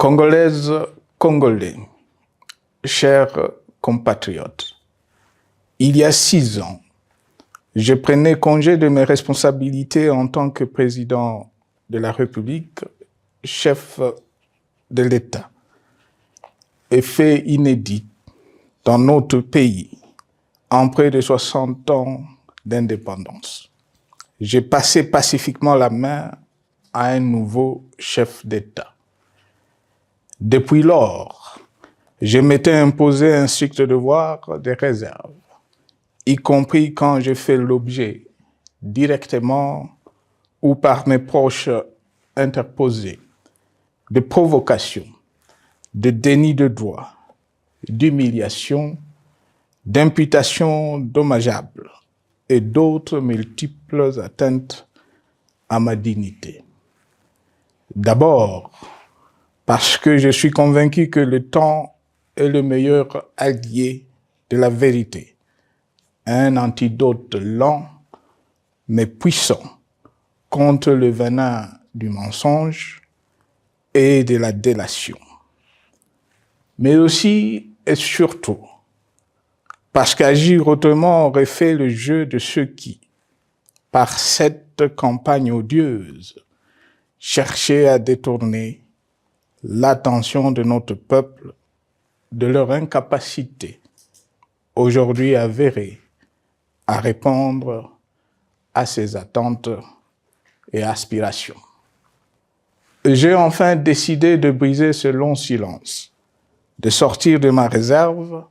Congolaises, Congolais, chers compatriotes, il y a 6 ans, je prenais congé de mes responsabilités en tant que président de la République, chef de l'État. Et fait inédit dans notre pays, en près de 60 ans d'indépendance. J'ai passé pacifiquement la main à un nouveau chef d'État. Depuis lors, je m'étais imposé un strict devoir de réserve, y compris quand j'ai fait l'objet, directement ou par mes proches interposés, de provocations, de déni de droit, d'humiliation, d'imputations dommageables et d'autres multiples atteintes à ma dignité. D'abord, parce que je suis convaincu que le temps est le meilleur allié de la vérité, un antidote lent mais puissant contre le venin du mensonge et de la délation. Mais aussi et surtout, parce qu'agir autrement aurait fait le jeu de ceux qui, par cette campagne odieuse, cherchaient à détourner l'attention de notre peuple de leur incapacité, aujourd'hui avérée, à répondre à ses attentes et aspirations. J'ai enfin décidé de briser ce long silence, de sortir de ma réserve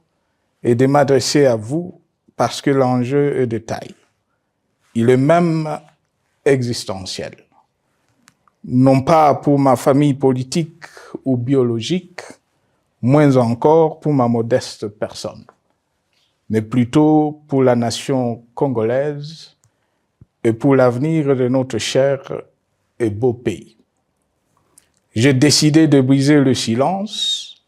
et de m'adresser à vous parce que l'enjeu est de taille. Il est même existentiel. Non pas pour ma famille politique ou biologique, moins encore pour ma modeste personne, mais plutôt pour la nation congolaise et pour l'avenir de notre cher et beau pays. J'ai décidé de briser le silence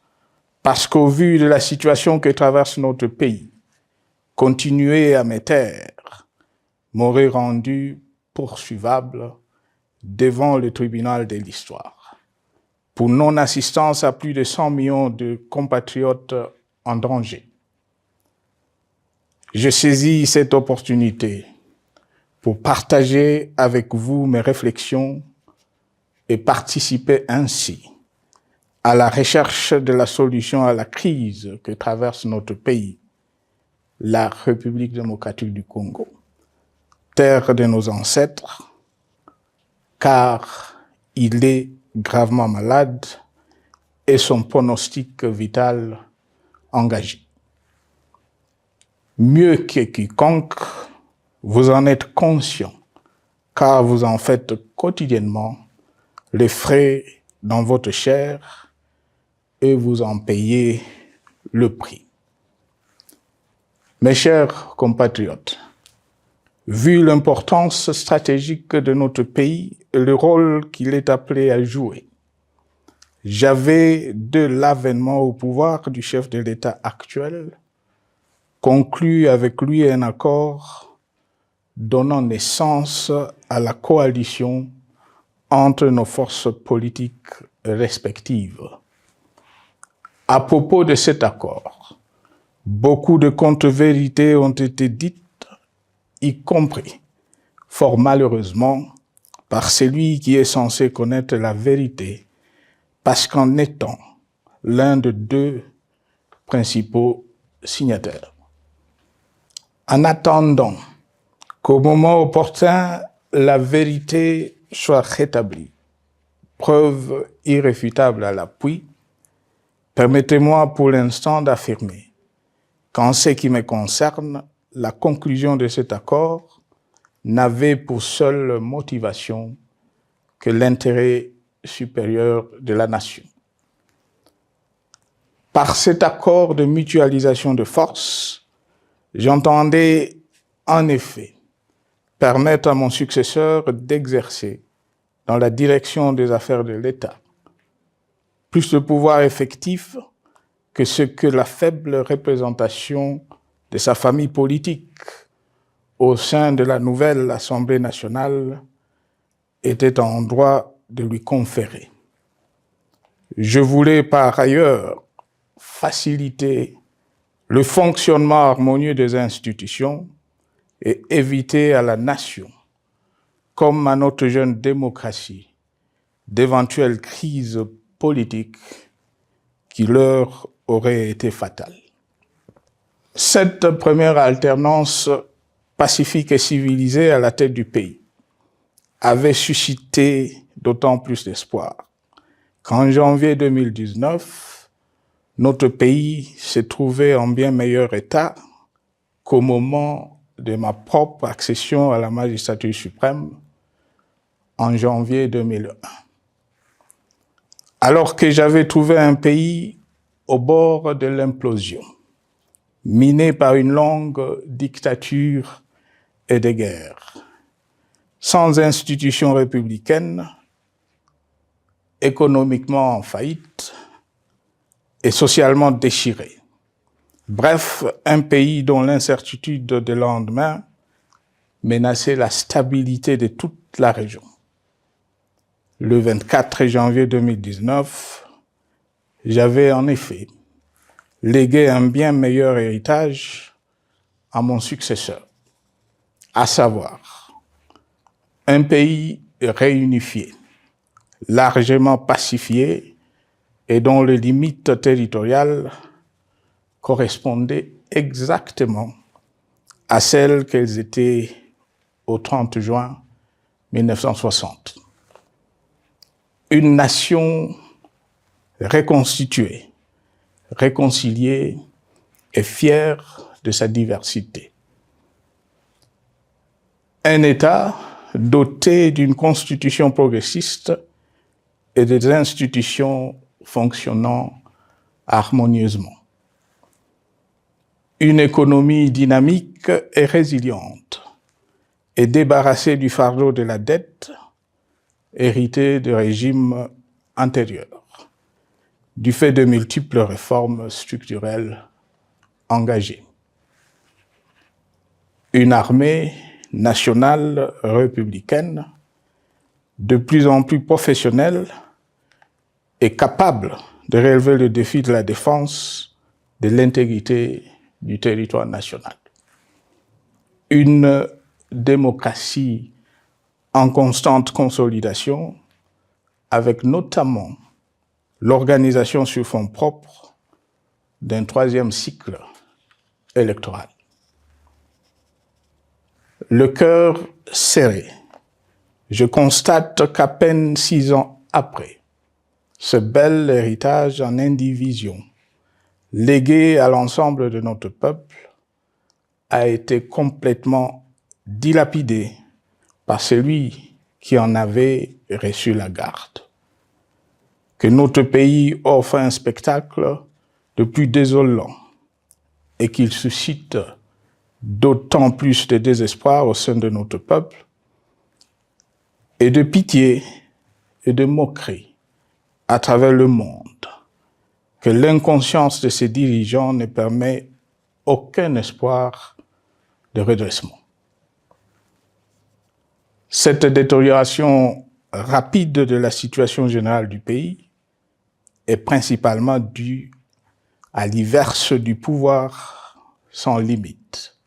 parce qu'au vu de la situation que traverse notre pays, continuer à me taire m'aurait rendu poursuivable devant le tribunal de l'histoire pour non-assistance à plus de 100 millions de compatriotes en danger. Je saisis cette opportunité pour partager avec vous mes réflexions et participer ainsi à la recherche de la solution à la crise que traverse notre pays, la République démocratique du Congo, terre de nos ancêtres, car il est gravement malade et son pronostic vital engagé. Mieux que quiconque, vous en êtes conscient, car vous en faites quotidiennement les frais dans votre chair et vous en payez le prix. Mes chers compatriotes, vu l'importance stratégique de notre pays et le rôle qu'il est appelé à jouer, j'avais, de l'avènement au pouvoir du chef de l'État actuel, conclu avec lui un accord donnant naissance à la coalition entre nos forces politiques respectives. À propos de cet accord, beaucoup de contre-vérités ont été dites, y compris, fort malheureusement, par celui qui est censé connaître la vérité, parce qu'en étant l'un de 2 principaux signataires. En attendant qu'au moment opportun, la vérité soit rétablie, preuve irréfutable à l'appui, permettez-moi pour l'instant d'affirmer qu'en ce qui me concerne, la conclusion de cet accord n'avait pour seule motivation que l'intérêt supérieur de la nation. Par cet accord de mutualisation de forces, j'entendais en effet permettre à mon successeur d'exercer dans la direction des affaires de l'État plus de pouvoir effectif que ce que la faible représentation de sa famille politique au sein de la nouvelle Assemblée nationale était en droit de lui conférer. Je voulais par ailleurs faciliter le fonctionnement harmonieux des institutions et éviter à la nation, comme à notre jeune démocratie, d'éventuelles crises politiques qui leur auraient été fatales. Cette première alternance pacifique et civilisée à la tête du pays avait suscité d'autant plus d'espoir qu'en janvier 2019, notre pays s'est trouvé en bien meilleur état qu'au moment de ma propre accession à la magistrature suprême en janvier 2001. Alors que j'avais trouvé un pays au bord de l'implosion, miné par une longue dictature et des guerres, sans institutions républicaines, économiquement en faillite et socialement déchiré. Bref, un pays dont l'incertitude de lendemain menaçait la stabilité de toute la région. Le 24 janvier 2019, j'avais en effet légué un bien meilleur héritage à mon successeur, à savoir un pays réunifié, largement pacifié et dont les limites territoriales correspondaient exactement à celles qu'elles étaient au 30 juin 1960. Une nation reconstituée, réconciliée et fière de sa diversité. Un État doté d'une constitution progressiste et des institutions fonctionnant harmonieusement. Une économie dynamique et résiliente et débarrassée du fardeau de la dette hérité de régimes antérieurs, du fait de multiples réformes structurelles engagées. Une armée nationale républicaine de plus en plus professionnelle et capable de relever le défi de la défense de l'intégrité du territoire national. Une démocratie en constante consolidation, avec notamment l'organisation sur fonds propres d'un troisième cycle électoral. Le cœur serré, je constate qu'à peine 6 ans après, ce bel héritage en indivision, légué à l'ensemble de notre peuple, a été complètement dilapidé par celui qui en avait reçu la garde. Que notre pays offre un spectacle de plus désolant et qu'il suscite d'autant plus de désespoir au sein de notre peuple et de pitié et de moquerie à travers le monde, que l'inconscience de ses dirigeants ne permet aucun espoir de redressement. Cette détérioration rapide de la situation générale du pays est principalement due à l'inverse du pouvoir sans limite.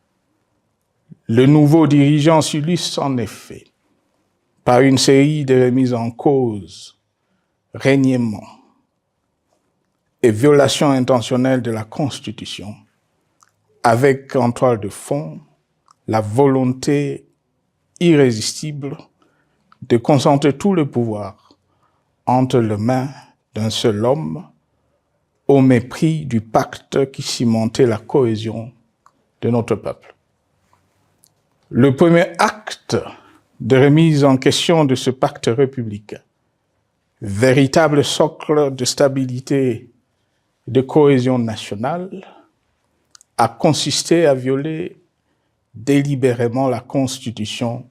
Le nouveau dirigeant s'illustre en effet par une série de remises en cause, reniements et violations intentionnelles de la Constitution, avec en toile de fond la volonté irrésistible de concentrer tout le pouvoir entre les mains d'un seul homme, au mépris du pacte qui cimentait la cohésion de notre peuple. Le premier acte de remise en question de ce pacte républicain, véritable socle de stabilité et de cohésion nationale, a consisté à violer délibérément la Constitution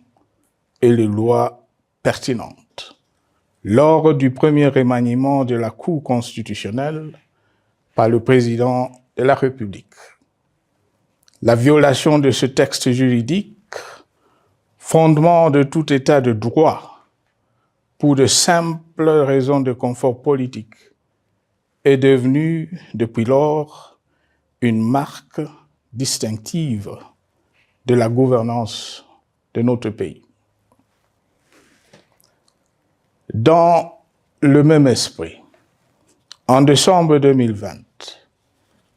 et les lois pertinentes lors du premier remaniement de la Cour constitutionnelle par le président de la République. La violation de ce texte juridique, fondement de tout état de droit, pour de simples raisons de confort politique est devenue depuis lors une marque distinctive de la gouvernance de notre pays. Dans le même esprit, en décembre 2020,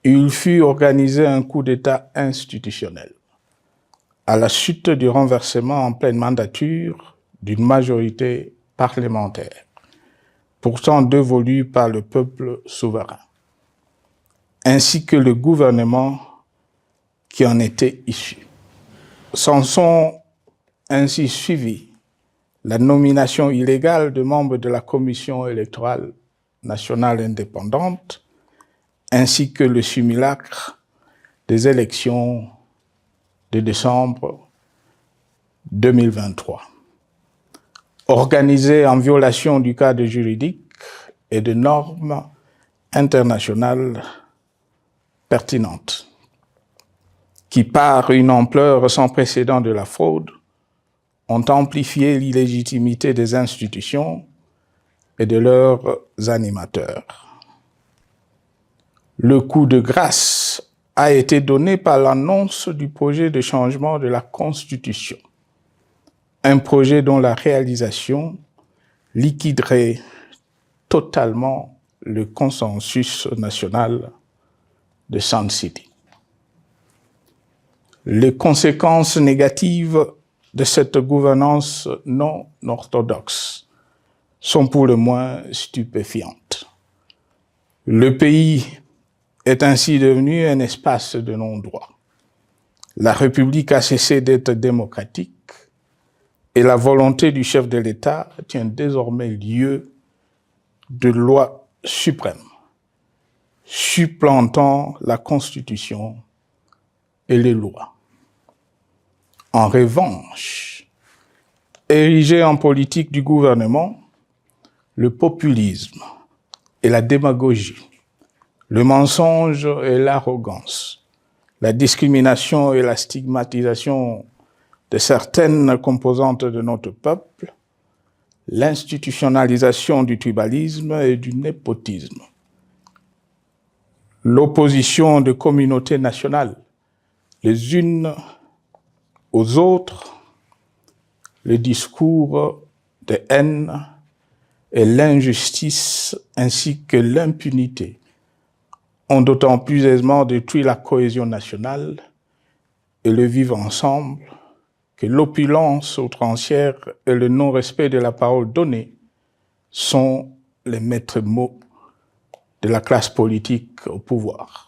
il fut organisé un coup d'État institutionnel à la suite du renversement en pleine mandature d'une majorité parlementaire, pourtant dévolue par le peuple souverain, ainsi que le gouvernement qui en était issu. S'en sont ainsi suivis la nomination illégale de membres de la Commission électorale nationale indépendante, ainsi que le simulacre des élections de décembre 2023, organisé en violation du cadre juridique et de normes internationales pertinentes, qui, par une ampleur sans précédent de la fraude, ont amplifié l'illégitimité des institutions et de leurs animateurs. Le coup de grâce a été donné par l'annonce du projet de changement de la Constitution, un projet dont la réalisation liquiderait totalement le consensus national de Sun City. Les conséquences négatives de cette gouvernance non orthodoxe sont pour le moins stupéfiantes. Le pays est ainsi devenu un espace de non-droit. La République a cessé d'être démocratique et la volonté du chef de l'État tient désormais lieu de loi suprême, supplantant la Constitution et les lois. En revanche, érigé en politique du gouvernement, le populisme et la démagogie, le mensonge et l'arrogance, la discrimination et la stigmatisation de certaines composantes de notre peuple, l'institutionnalisation du tribalisme et du népotisme, l'opposition de communautés nationales, les unes aux autres, le discours de haine et l'injustice ainsi que l'impunité ont d'autant plus aisément détruit la cohésion nationale et le vivre ensemble que l'opulence outrancière et le non-respect de la parole donnée sont les maîtres mots de la classe politique au pouvoir.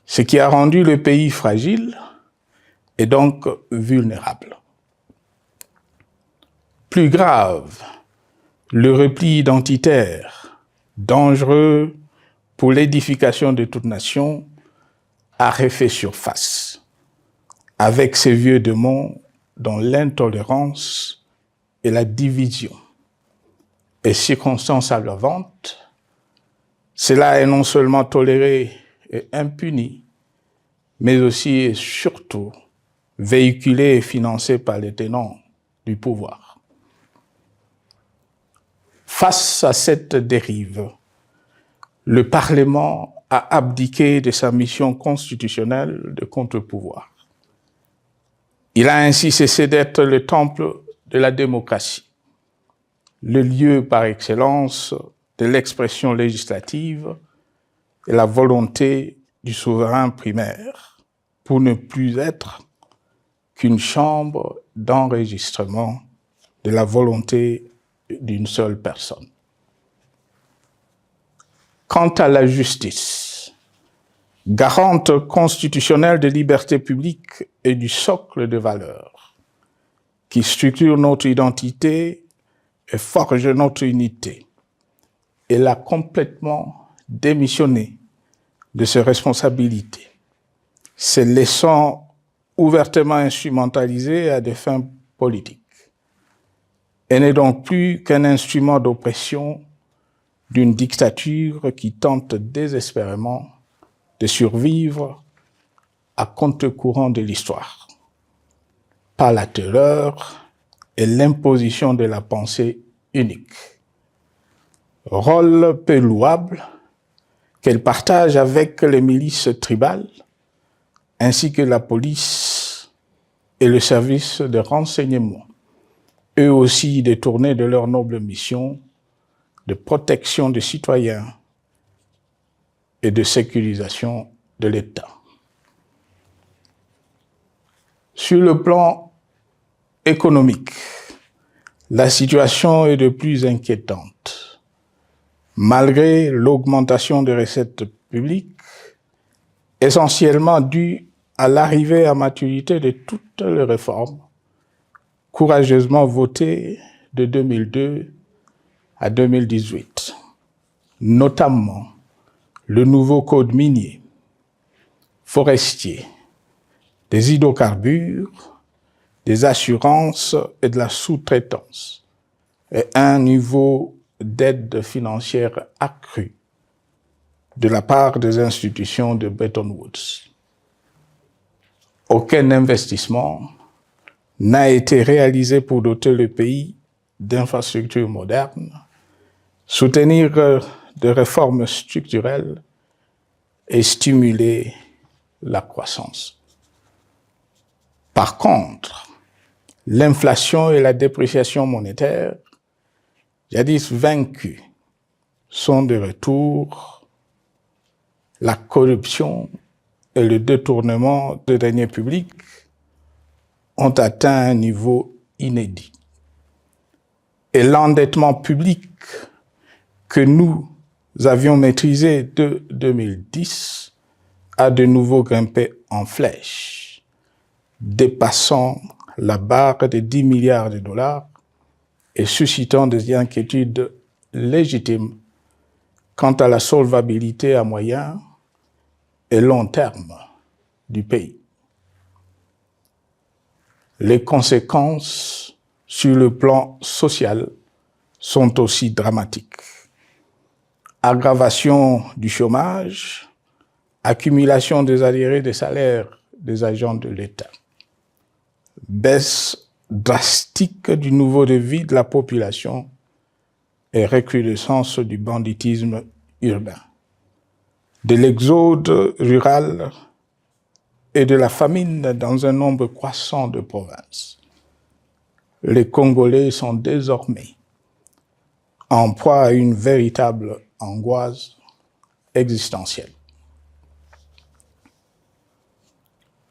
Ce qui a rendu le pays fragile et donc vulnérable. Plus grave, le repli identitaire, dangereux pour l'édification de toute nation, a refait surface, avec ses vieux démons dont l'intolérance et la division est circonstance aggravante. Cela est non seulement toléré et impuni, mais aussi et surtout véhiculé et financé par les tenants du pouvoir. Face à cette dérive, le Parlement a abdiqué de sa mission constitutionnelle de contre-pouvoir. Il a ainsi cessé d'être le temple de la démocratie, le lieu par excellence de l'expression législative et la volonté du souverain primaire, pour ne plus être qu'une chambre d'enregistrement de la volonté d'une seule personne. Quant à la justice, garante constitutionnelle des libertés publiques et du socle de valeurs, qui structure notre identité et forge notre unité, elle a complètement démissionné de ses responsabilités, se laissant ouvertement instrumentalisée à des fins politiques. Elle n'est donc plus qu'un instrument d'oppression d'une dictature qui tente désespérément de survivre à contre-courant de l'histoire, par la terreur et l'imposition de la pensée unique. Rôle peu louable, qu'elle partage avec les milices tribales, ainsi que la police et le service de renseignement, eux aussi détournés de leur noble mission de protection des citoyens et de sécurisation de l'État. Sur le plan économique, la situation est de plus inquiétante. Malgré l'augmentation des recettes publiques, essentiellement due à l'arrivée à maturité de toutes les réformes courageusement votées de 2002 à 2018, notamment le nouveau code minier, forestier, des hydrocarbures, des assurances et de la sous-traitance, et un niveau d'aide financière accru de la part des institutions de Bretton Woods. Aucun investissement n'a été réalisé pour doter le pays d'infrastructures modernes, soutenir des réformes structurelles et stimuler la croissance. Par contre, l'inflation et la dépréciation monétaire, jadis vaincues, sont de retour. La corruption et le détournement de deniers publics ont atteint un niveau inédit. Et l'endettement public que nous avions maîtrisé de 2010 a de nouveau grimpé en flèche, dépassant la barre de 10 milliards de dollars et suscitant des inquiétudes légitimes quant à la solvabilité à moyen et long terme du pays. Les conséquences sur le plan social sont aussi dramatiques. Aggravation du chômage, accumulation des arriérés des salaires des agents de l'État, baisse drastique du niveau de vie de la population et recrudescence du banditisme urbain, de l'exode rural et de la famine dans un nombre croissant de provinces. Les Congolais sont désormais en proie à une véritable angoisse existentielle.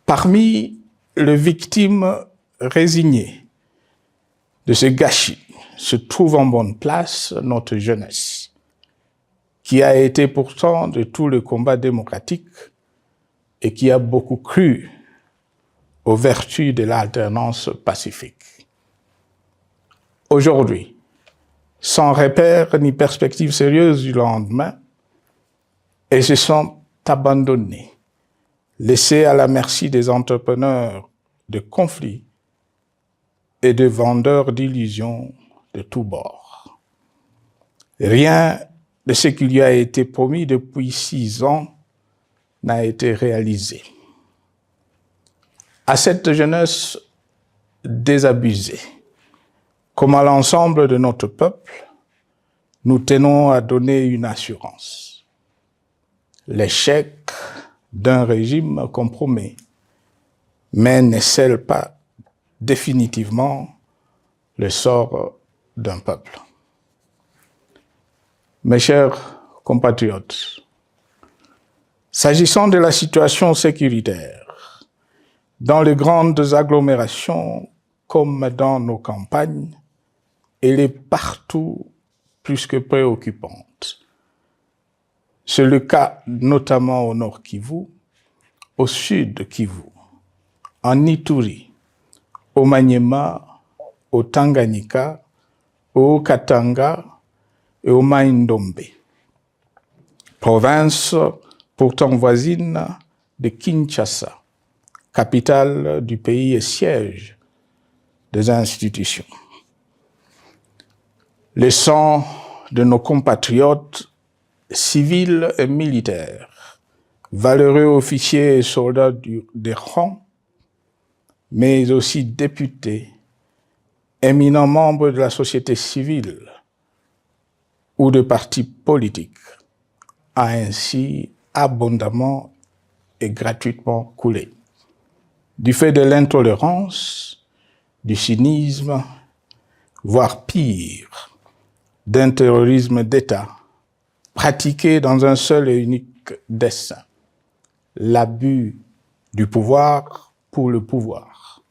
Parmi les victimes résignées de ce gâchis se trouve en bonne place notre jeunesse, qui a été pourtant de tout le combat démocratique et qui a beaucoup cru aux vertus de l'alternance pacifique. Aujourd'hui, sans repère ni perspective sérieuse du lendemain, ils se sont abandonnés, laissés à la merci des entrepreneurs de conflits et de vendeurs d'illusions de tous bords. Rien de ce qui lui a été promis depuis 6 ans n'a été réalisé. À cette jeunesse désabusée, comme à l'ensemble de notre peuple, nous tenons à donner une assurance. L'échec d'un régime compromet, mais ne scelle pas définitivement le sort d'un peuple. Mes chers compatriotes, s'agissant de la situation sécuritaire, dans les grandes agglomérations comme dans nos campagnes, elle est partout plus que préoccupante. C'est le cas notamment au nord Kivu, au sud Kivu, en Ituri, au Maniema, au Tanganyika, au Katanga et au Mai-Ndombe, province pourtant voisine de Kinshasa, capitale du pays et siège des institutions. Le sang de nos compatriotes civils et militaires, valeureux officiers et soldats des rangs, mais aussi députés, éminents membres de la société civile ou de partis politiques, a ainsi abondamment et gratuitement coulé. Du fait de l'intolérance, du cynisme, voire pire, d'un terrorisme d'État pratiqué dans un seul et unique dessein, l'abus du pouvoir pour le pouvoir.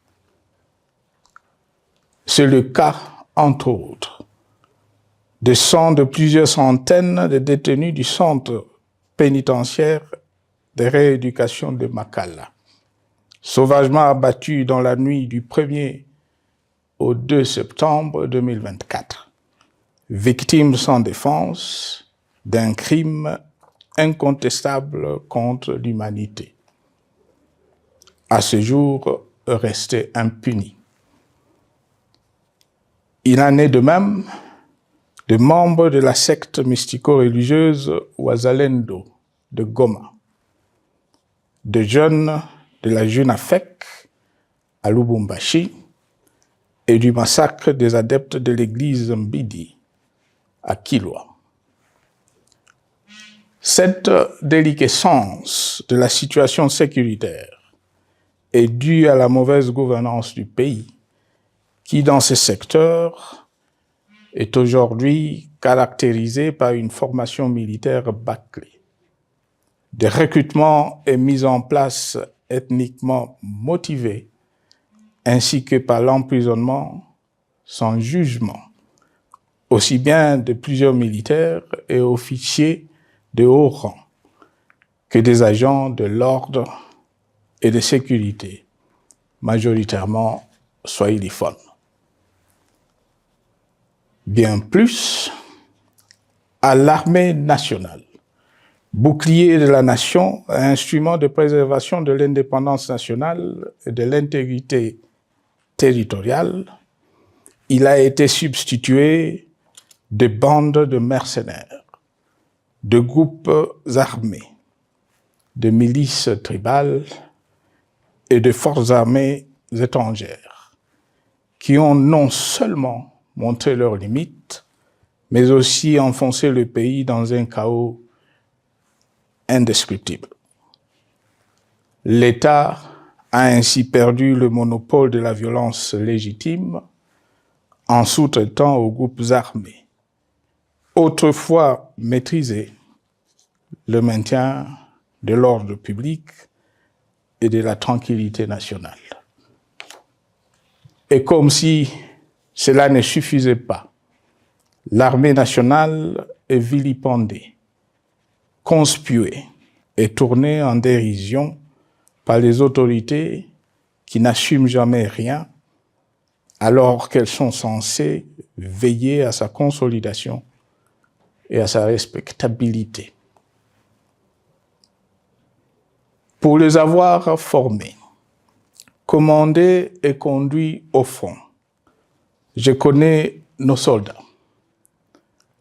C'est le cas, entre autres, de plusieurs centaines de détenus du centre pénitentiaire de rééducation de Makala, sauvagement abattus dans la nuit du 1er au 2 septembre 2024, victimes sans défense d'un crime incontestable contre l'humanité, à ce jour resté impuni. Il en est de même de membres de la secte mystico-religieuse Wazalendo de Goma, de jeunes de la Junafek à Lubumbashi et du massacre des adeptes de l'église Mbidi à Kilwa. Cette déliquescence de la situation sécuritaire est due à la mauvaise gouvernance du pays qui, dans ce secteur, est aujourd'hui caractérisé par une formation militaire bâclée, des recrutements et mises en place ethniquement motivés, ainsi que par l'emprisonnement sans jugement, aussi bien de plusieurs militaires et officiers de haut rang que des agents de l'ordre et de sécurité, majoritairement swahiliphones. Bien plus, à l'armée nationale, bouclier de la nation, instrument de préservation de l'indépendance nationale et de l'intégrité territoriale, il a été substitué de bandes de mercenaires, de groupes armés, de milices tribales et de forces armées étrangères qui ont non seulement montré leurs limites, mais aussi enfoncé le pays dans un chaos indescriptible. L'État a ainsi perdu le monopole de la violence légitime en sous-traitant aux groupes armés, autrefois maîtrisés, le maintien de l'ordre public et de la tranquillité nationale. Et comme si cela ne suffisait pas, l'armée nationale est vilipendée, conspuée et tournée en dérision par les autorités qui n'assument jamais rien alors qu'elles sont censées veiller à sa consolidation et à sa respectabilité. Pour les avoir formés, commandés et conduits au front, je connais nos soldats,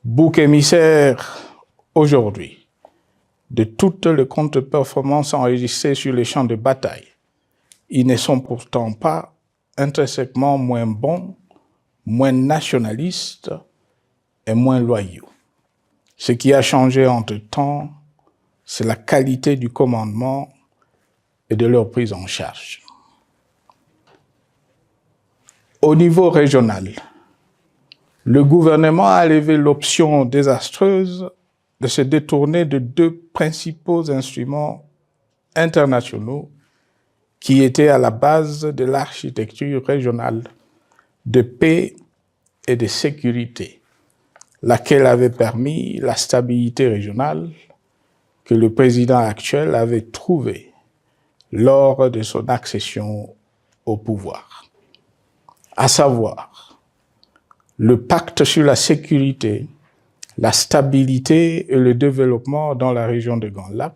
boucs émissaires aujourd'hui de toutes les contre-performances enregistrées sur les champs de bataille. Ils ne sont pourtant pas intrinsèquement moins bons, moins nationalistes et moins loyaux. Ce qui a changé entre-temps, c'est la qualité du commandement et de leur prise en charge. Au niveau régional, le gouvernement a levé l'option désastreuse de se détourner de deux principaux instruments internationaux qui étaient à la base de l'architecture régionale de paix et de sécurité, laquelle avait permis la stabilité régionale que le président actuel avait trouvée lors de son accession au pouvoir, à savoir le pacte sur la sécurité, la stabilité et le développement dans la région de Grand Lac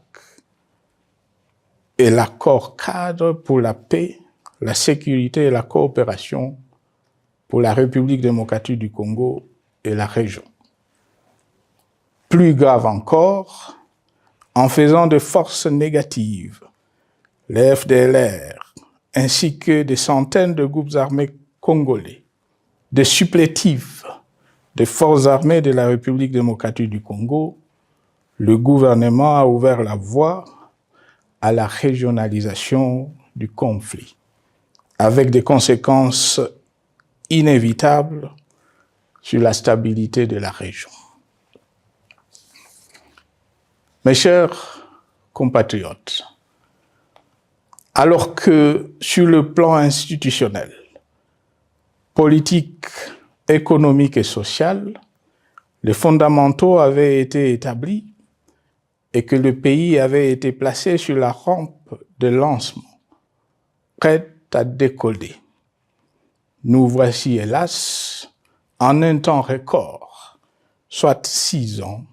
et l'accord cadre pour la paix, la sécurité et la coopération pour la République démocratique du Congo et la région. Plus grave encore, en faisant de forces négatives, les FDLR, ainsi que des centaines de groupes armés congolais, des supplétifs des forces armées de la République démocratique du Congo, le gouvernement a ouvert la voie à la régionalisation du conflit, avec des conséquences inévitables sur la stabilité de la région. Mes chers compatriotes, alors que sur le plan institutionnel, politique, économique et social, les fondamentaux avaient été établis et que le pays avait été placé sur la rampe de lancement, prêt à décoller. Nous voici, hélas, en un temps record, soit 6 ans,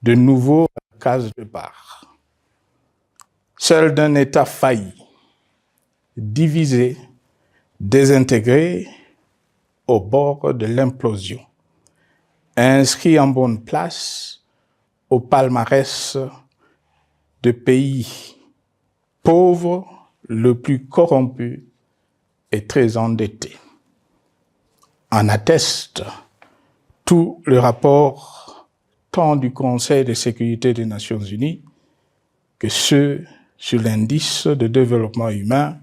de nouveau à la case départ. Seul d'un État failli, divisé, désintégré, au bord de l'implosion, inscrit en bonne place au palmarès de pays pauvres, le plus corrompu et très endetté. En atteste tout le rapport tant du Conseil de sécurité des Nations Unies que ceux sur l'indice de développement humain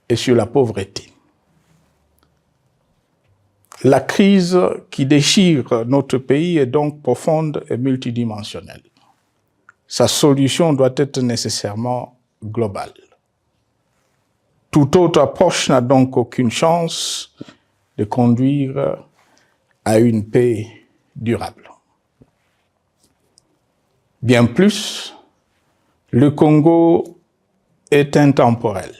et sur la pauvreté. La crise qui déchire notre pays est donc profonde et multidimensionnelle. Sa solution doit être nécessairement globale. Toute autre approche n'a donc aucune chance de conduire à une paix durable. Bien plus, le Congo est intemporel.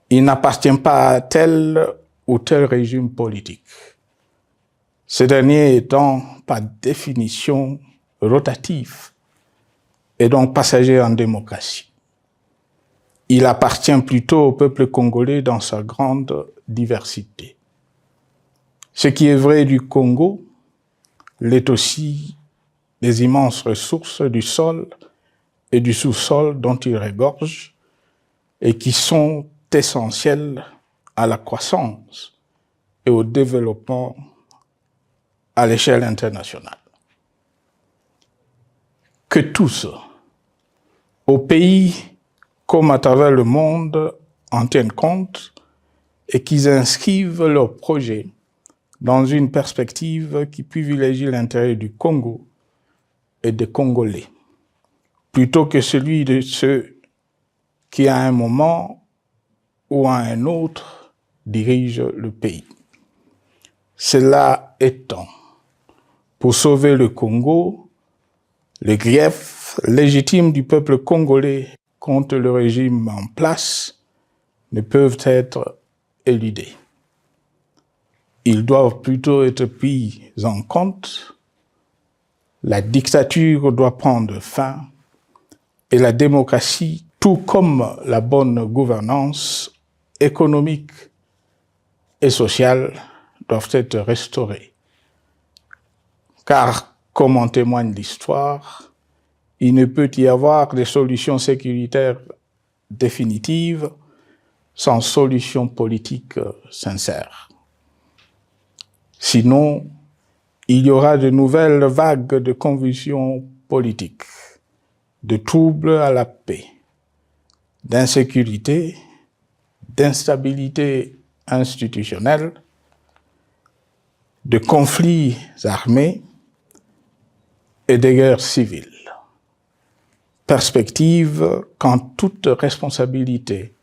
Il n'appartient pas à tel ou tel régime politique, ce dernier étant par définition rotatif et donc passager en démocratie. Il appartient plutôt au peuple congolais dans sa grande diversité. Ce qui est vrai du Congo l'est aussi des immenses ressources du sol et du sous-sol dont il regorge et qui sont essentielles à la croissance et au développement à l'échelle internationale. Que tous, au pays comme à travers le monde, en tiennent compte et qu'ils inscrivent leurs projets dans une perspective qui privilégie l'intérêt du Congo et des Congolais, plutôt que celui de ceux qui, à un moment ou à un autre, dirigent le pays. Cela étant, pour sauver le Congo, les griefs légitimes du peuple congolais contre le régime en place ne peuvent être éludés. Ils doivent plutôt être pris en compte. La dictature doit prendre fin et la démocratie, tout comme la bonne gouvernance économique et sociale, doivent être restaurées. Car, comme en témoigne l'histoire, il ne peut y avoir de solution sécuritaire définitive sans solution politique sincère. Sinon, il y aura de nouvelles vagues de convulsions politiques, de troubles à la paix, d'insécurité, d'instabilité institutionnelle, de conflits armés et de guerres civiles. Perspective qu'en toute responsabilité,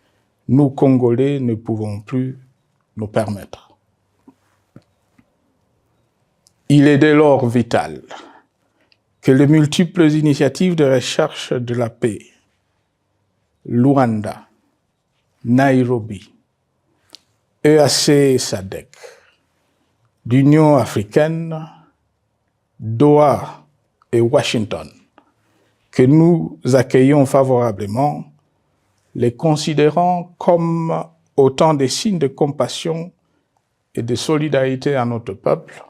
nous, Congolais, ne pouvons plus nous permettre. Il est dès lors vital que les multiples initiatives de recherche de la paix, Luanda, Nairobi, EAC-SADC, l'Union africaine, Doha et Washington, que nous accueillons favorablement, les considérant comme autant de signes de compassion et de solidarité à notre peuple,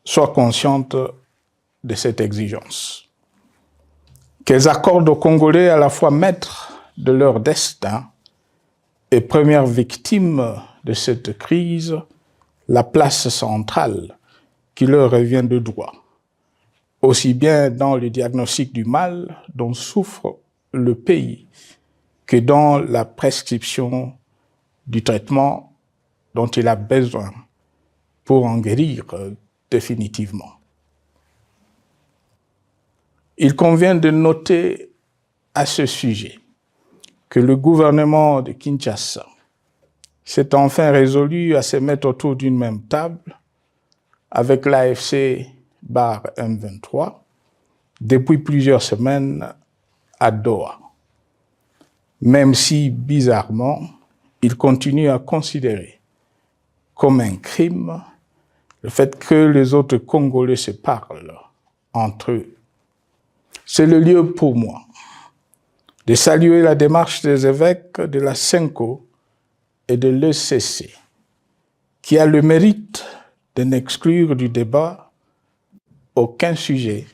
soient conscientes de cette exigence. Qu'elles accordent aux Congolais à la fois maîtres de leur destin et premières victimes de cette crise la place centrale qui leur revient de droit, aussi bien dans le diagnostic du mal dont souffre le pays que dans la prescription du traitement dont il a besoin pour en guérir définitivement. Il convient de noter à ce sujet que le gouvernement de Kinshasa s'est enfin résolu à se mettre autour d'une même table avec l'AFC M23 depuis plusieurs semaines à Doha, même si, bizarrement, il continue à considérer comme un crime le fait que les autres Congolais se parlent entre eux. C'est le lieu pour moi de saluer la démarche des évêques de la CENCO et de l'ECC, qui a le mérite de n'exclure du débat aucun sujet,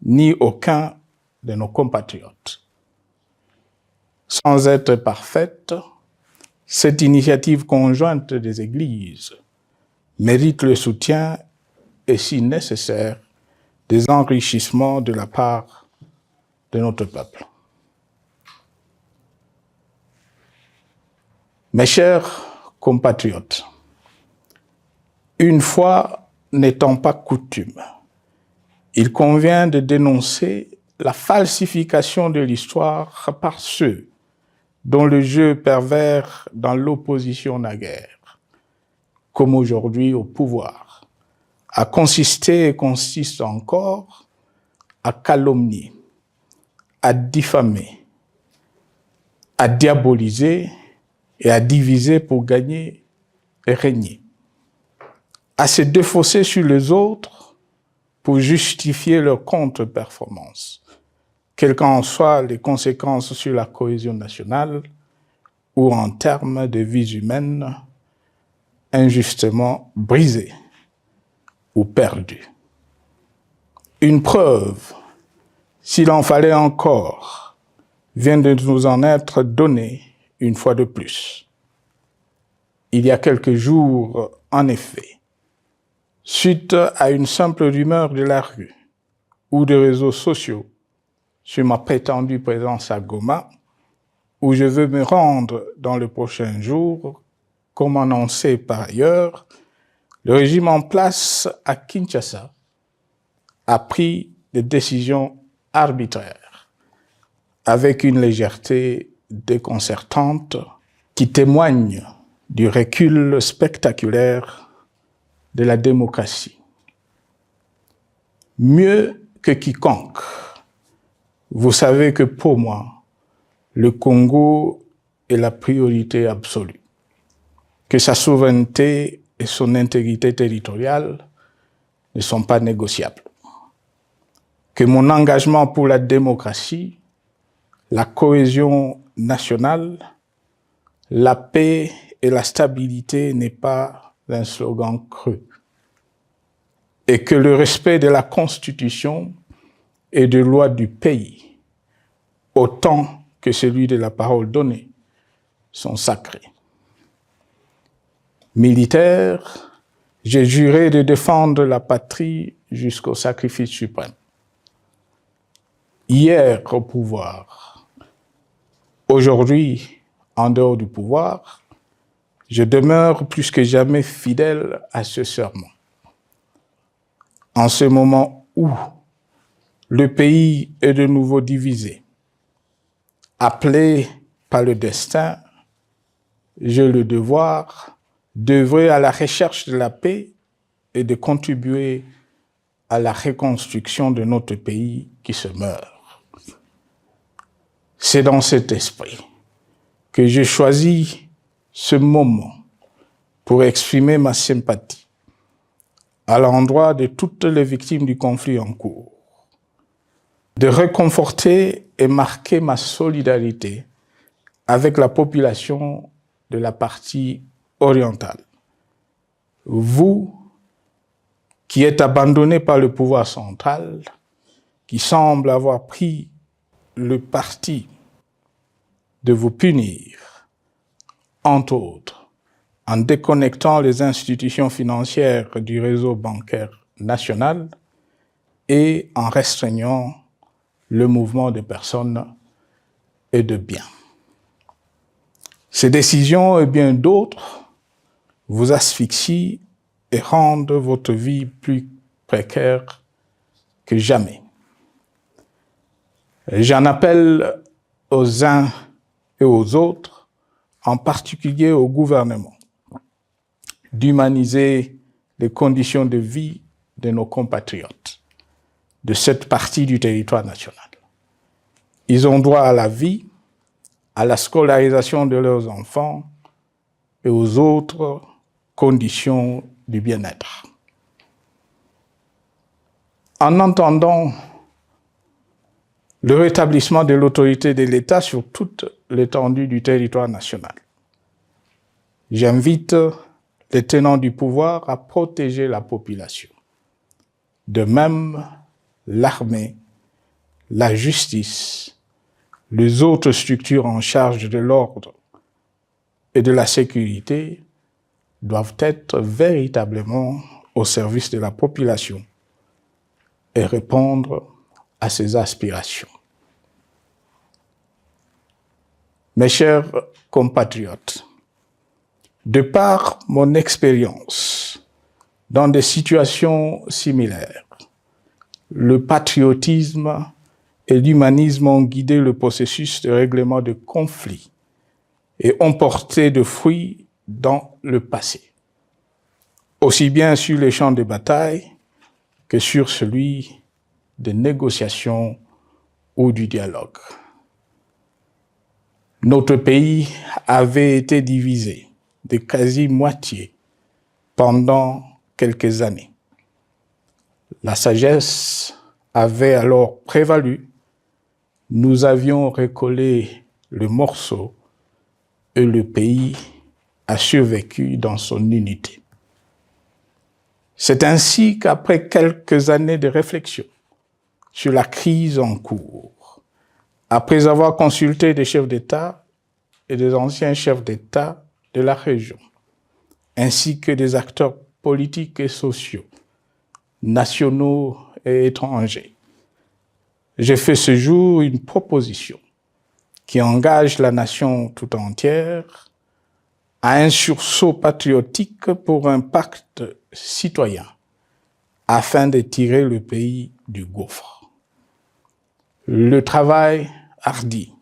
ni aucun de nos compatriotes. Sans être parfaite, cette initiative conjointe des Églises mérite le soutien et, si nécessaire, des enrichissements de la part de notre peuple. Mes chers compatriotes, une fois n'étant pas coutume, il convient de dénoncer la falsification de l'histoire par ceux dont le jeu pervers dans l'opposition naguère, comme aujourd'hui au pouvoir, a consisté et consiste encore à calomnier, à diffamer, à diaboliser et à diviser pour gagner et régner, à se défausser sur les autres pour justifier leur contre-performance, quelles qu'en soient les conséquences sur la cohésion nationale ou en termes de vies humaines injustement brisées ou perdues. Une preuve, s'il en fallait encore, vient de nous en être donnée une fois de plus. Il y a quelques jours, en effet, suite à une simple rumeur de la rue ou des réseaux sociaux sur ma prétendue présence à Goma, où je veux me rendre dans le prochain jour, comme annoncé par ailleurs, le régime en place à Kinshasa a pris des décisions arbitraires, avec une légèreté déconcertante qui témoigne du recul spectaculaire de la démocratie. Mieux que quiconque, vous savez que pour moi, le Congo est la priorité absolue, que sa souveraineté et son intégrité territoriale ne sont pas négociables, que mon engagement pour la démocratie, la cohésion nationale, la paix et la stabilité n'est pas un slogan creux, et que le respect de la Constitution et des lois du pays, autant que celui de la parole donnée, sont sacrés. Militaire, j'ai juré de défendre la patrie jusqu'au sacrifice suprême. Hier au pouvoir, aujourd'hui en dehors du pouvoir, je demeure plus que jamais fidèle à ce serment. En ce moment où le pays est de nouveau divisé, appelé par le destin, j'ai le devoir d'œuvrer à la recherche de la paix et de contribuer à la reconstruction de notre pays qui se meurt. C'est dans cet esprit que j'ai choisi ce moment pour exprimer ma sympathie à l'endroit de toutes les victimes du conflit en cours, de réconforter et marquer ma solidarité avec la population de la partie orientale. Vous, qui êtes abandonnés par le pouvoir central, qui semble avoir pris le parti de vous punir, entre autres, en déconnectant les institutions financières du réseau bancaire national, et en restreignant le mouvement de personnes et de biens. Ces décisions et bien d'autres vous asphyxient et rendent votre vie plus précaire que jamais. J'en appelle aux uns et aux autres, en particulier au gouvernement, d'humaniser les conditions de vie de nos compatriotes de cette partie du territoire national. Ils ont droit à la vie, à la scolarisation de leurs enfants et aux autres conditions du bien-être. En entendant le rétablissement de l'autorité de l'État sur toute l'étendue du territoire national, j'invite les tenants du pouvoir à protéger la population. De même, l'armée, la justice, les autres structures en charge de l'ordre et de la sécurité doivent être véritablement au service de la population et répondre à ses aspirations. Mes chers compatriotes, de par mon expérience dans des situations similaires, le patriotisme et l'humanisme ont guidé le processus de règlement de conflits et ont porté de fruits dans le passé, aussi bien sur les champs de bataille que sur celui de négociation ou du dialogue. Notre pays avait été divisé de quasi-moitié pendant quelques années. La sagesse avait alors prévalu. Nous avions recollé le morceau et le pays a survécu dans son unité. C'est ainsi qu'après quelques années de réflexion sur la crise en cours, après avoir consulté des chefs d'État et des anciens chefs d'État de la région, ainsi que des acteurs politiques et sociaux, nationaux et étrangers, j'ai fait ce jour une proposition qui engage la nation tout entière à un sursaut patriotique pour un pacte citoyen afin de tirer le pays du gouffre. Le travail hardi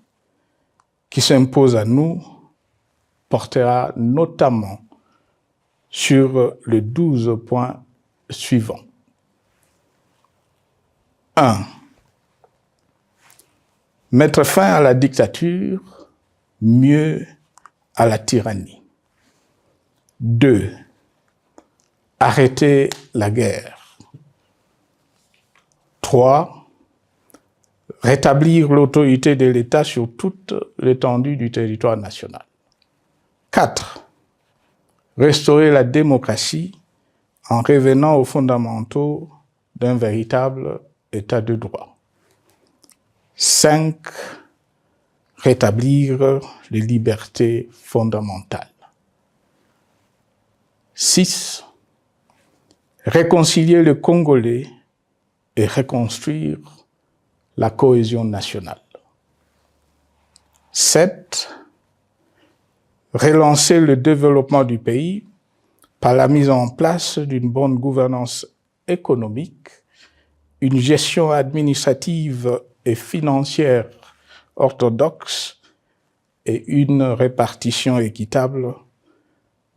qui s'impose à nous portera notamment sur les 12 points suivants. 1. Mettre fin à la dictature, mieux à la tyrannie. 2. Arrêter la guerre. 3. Rétablir l'autorité de l'État sur toute l'étendue du territoire national. 4. Restaurer la démocratie en revenant aux fondamentaux d'un véritable État de droit. 5. Rétablir les libertés fondamentales. 6. Réconcilier le Congolais et reconstruire la cohésion nationale. 7. Relancer le développement du pays par la mise en place d'une bonne gouvernance économique, une gestion administrative et financière orthodoxe et une répartition équitable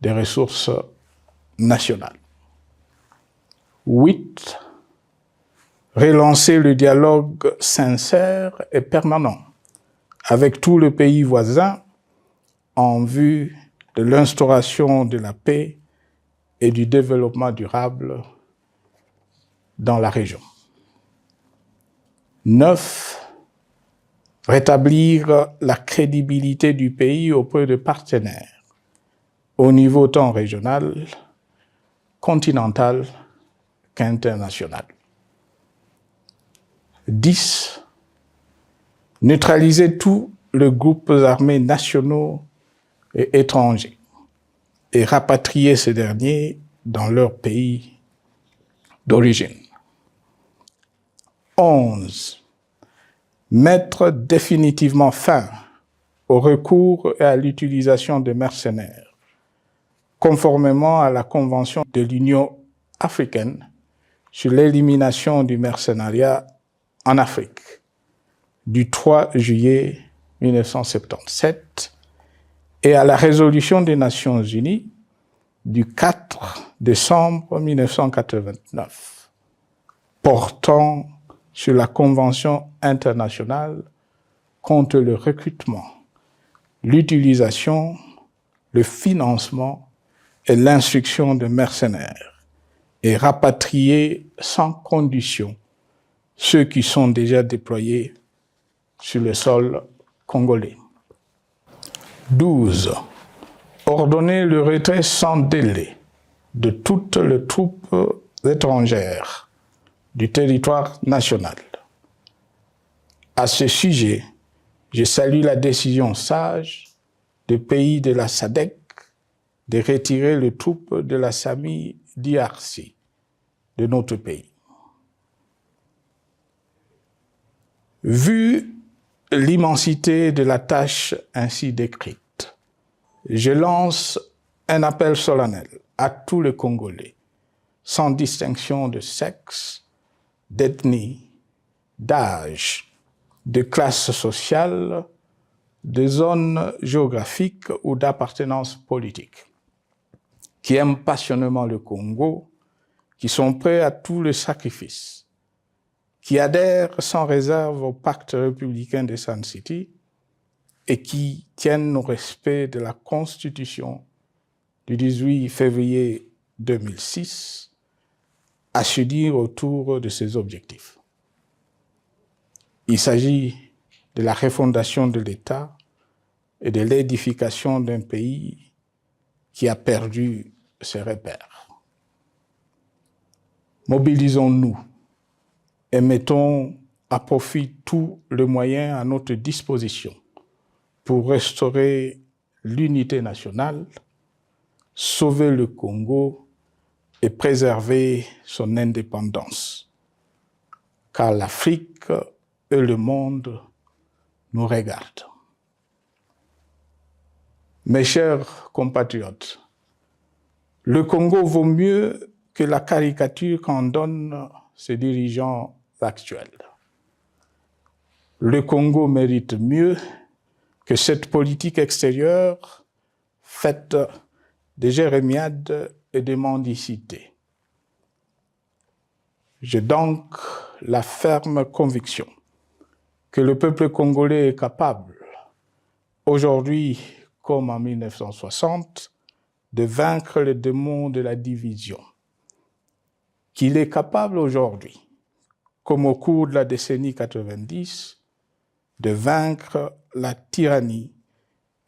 des ressources nationales. 8. Relancer le dialogue sincère et permanent avec tous les pays voisins en vue de l'instauration de la paix et du développement durable dans la région. 9. Rétablir la crédibilité du pays auprès de partenaires au niveau tant régional, continental qu'international. 10. Neutraliser tous les groupes armés nationaux et étrangers et rapatrier ces derniers dans leur pays d'origine. 11. Mettre définitivement fin au recours et à l'utilisation de mercenaires, conformément à la Convention de l'Union africaine sur l'élimination du mercenariat en Afrique du 3 juillet 1977 et à la résolution des Nations Unies du 4 décembre 1989 portant sur la Convention internationale contre le recrutement, l'utilisation, le financement et l'instruction de mercenaires et rapatrier sans condition ceux qui sont déjà déployés sur le sol congolais. 12. Ordonner le retrait sans délai de toutes les troupes étrangères du territoire national. À ce sujet, je salue la décision sage des pays de la SADC de retirer les troupes de la SAMI DRC de notre pays. Vu l'immensité de la tâche ainsi décrite, je lance un appel solennel à tous les Congolais, sans distinction de sexe, d'ethnie, d'âge, de classe sociale, de zone géographique ou d'appartenance politique, qui aiment passionnément le Congo, qui sont prêts à tous les sacrifices, qui adhèrent sans réserve au pacte républicain de Sun City et qui tiennent au respect de la Constitution du 18 février 2006, à se dire autour de ces objectifs. Il s'agit de la refondation de l'État et de l'édification d'un pays qui a perdu ses repères. Mobilisons-nous et mettons à profit tous les moyens à notre disposition pour restaurer l'unité nationale, sauver le Congo et préserver son indépendance. Car l'Afrique et le monde nous regardent. Mes chers compatriotes, le Congo vaut mieux que la caricature qu'en donnent ses dirigeants actuels. Le Congo mérite mieux que cette politique extérieure faite de jérémiades et de mendicité. J'ai donc la ferme conviction que le peuple congolais est capable, aujourd'hui comme en 1960, de vaincre le démon de la division, qu'il est capable aujourd'hui, comme au cours de la décennie 90, de vaincre la tyrannie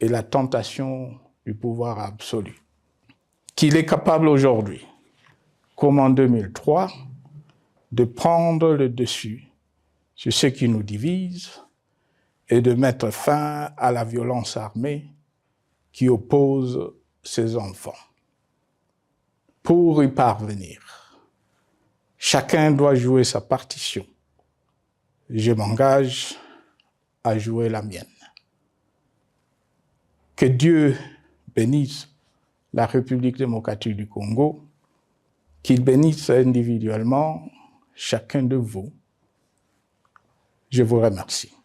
et la tentation du pouvoir absolu. Qu'il est capable aujourd'hui, comme en 2003, de prendre le dessus sur ce qui nous divise et de mettre fin à la violence armée qui oppose ses enfants. Pour y parvenir, chacun doit jouer sa partition. Je m'engage à jouer la mienne. Que Dieu bénisse la République démocratique du Congo, qu'il bénisse individuellement chacun de vous. Je vous remercie.